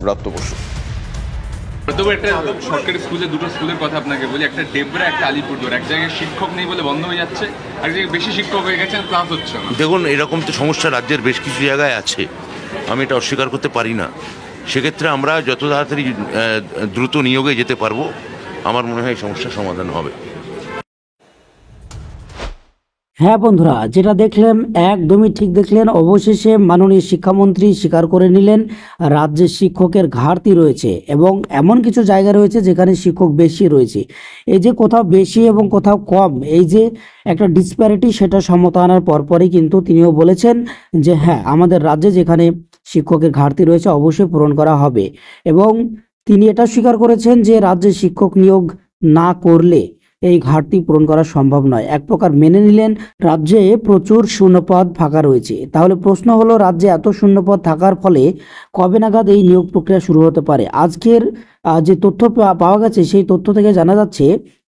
ব্রাত্য বসু। তবে একটা সরকারি স্কুলে দুটো স্কুলের কথা আপনাকে বলি, একটা ডেবরা, একটা আলিপুরদুয়ার। এক জায়গায় শিক্ষক নেই বলে বন্ধ হয়ে যাচ্ছে, এক জায়গায় বেশি শিক্ষক হয়ে গেছেন, ক্লাস হচ্ছে না। দেখুন, এরকম তো সমস্যা রাজ্যের বেশ কিছু জায়গায় আছে, আমি এটা অস্বীকার করতে পারি না। সেক্ষেত্রে আমরা যত তাড়াতাড়ি দ্রুত নিয়োগে যেতে পারবো, আমার মনে হয় এই সমস্যার সমাধান হবে। হ্যাঁ বন্ধুরা, যেটা দেখলেন একদমই ঠিক দেখলেন। অবশেষে মাননীয় শিক্ষামন্ত্রী স্বীকার করে নিলেন রাজ্যে শিক্ষকের ঘাটতি রয়েছে এবং এমন কিছু জায়গা রয়েছে যেখানে শিক্ষক বেশি রয়েছে। এই যে কোথাও বেশি এবং কোথাও কম, এই যে একটা ডিসপ্যারিটি, সেটা সমতা আনার পরপরই কিন্তু তিনিও বলেছেন যে হ্যাঁ, আমাদের রাজ্যে যেখানে শিক্ষকের ঘাটতি রয়েছে অবশ্যই পূরণ করা হবে। এবং তিনি এটা স্বীকার করেছেন যে রাজ্যে শিক্ষক নিয়োগ না করলে এই ঘাটতি পূরণ করা সম্ভব নয়। এক প্রকার মেনে নিলেন রাজ্যে প্রচুর শূন্যপদ ফাঁকা রয়েছে। তাহলে প্রশ্ন হলো, রাজ্যে এত শূন্যপদ থাকার ফলে কবে নাগাদ এই নিয়োগ প্রক্রিয়া শুরু হতে পারে? আজকের যে তথ্য পাওয়া গেছে সেই তথ্য থেকে জানা যাচ্ছে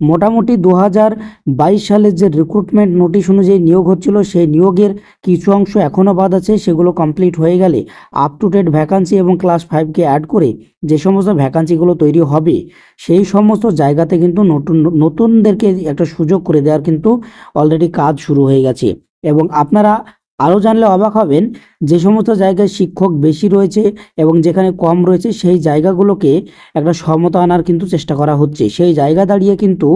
মোটামুটি 2022 সালের যে রিক্রুটমেন্ট নোটিশ অনুযায়ী নিয়োগ হচ্ছিল, সেই নিয়োগের কিছু অংশ এখনও বাদ আছে। সেগুলো কমপ্লিট হয়ে গেলে আপ টু ডেট ভ্যাকান্সি এবং ক্লাস 5কে অ্যাড করে যে সমস্ত ভ্যাকান্সিগুলো তৈরি হবে, সেই সমস্ত জায়গাতে কিন্তু নতুনদেরকে একটা সুযোগ করে দেওয়ার কিন্তু অলরেডি কাজ শুরু হয়ে গেছে। এবং আপনারা আরও জানলে অবাক হবেন, যে সমস্ত জায়গায় শিক্ষক বেশি রয়েছে এবং যেখানে কম রয়েছে সেই জায়গাগুলোকে একটা সমতা আনার কিন্তু চেষ্টা করা হচ্ছে। সেই জায়গা দাঁড়িয়ে কিন্তু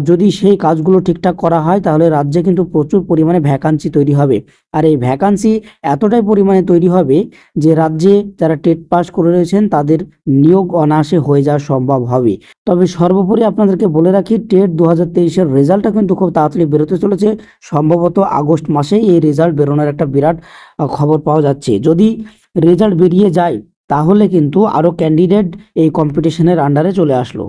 যদি সেই কাজগুলো ঠিকঠাক করা হয় তাহলে রাজ্যে কিন্তু প্রচুর পরিমাণে ভ্যাকান্সি তৈরি হবে। আর এই ভ্যাকান্সি এতটাই পরিমাণে তৈরি হবে যে রাজ্যে যারা টেট পাস করে রয়েছেন তাদের নিয়োগ অনায়াসে হয়ে যাওয়া সম্ভব হবে। তবে সর্বোপরি আপনাদেরকে বলে রাখি, টেট 2023-এর রেজাল্টটা কিন্তু খুব তাড়াতাড়ি বেরোতে চলেছে। সম্ভবত আগস্ট মাসেই এই রেজাল্ট বেরোনোর একটা বিরাট খবর পাওয়া যাচ্ছে। যদি রেজাল্ট বেরিয়ে যায় তাহলে কিন্তু আরও ক্যান্ডিডেট এই কম্পিটিশনের আন্ডারে চলে আসলো।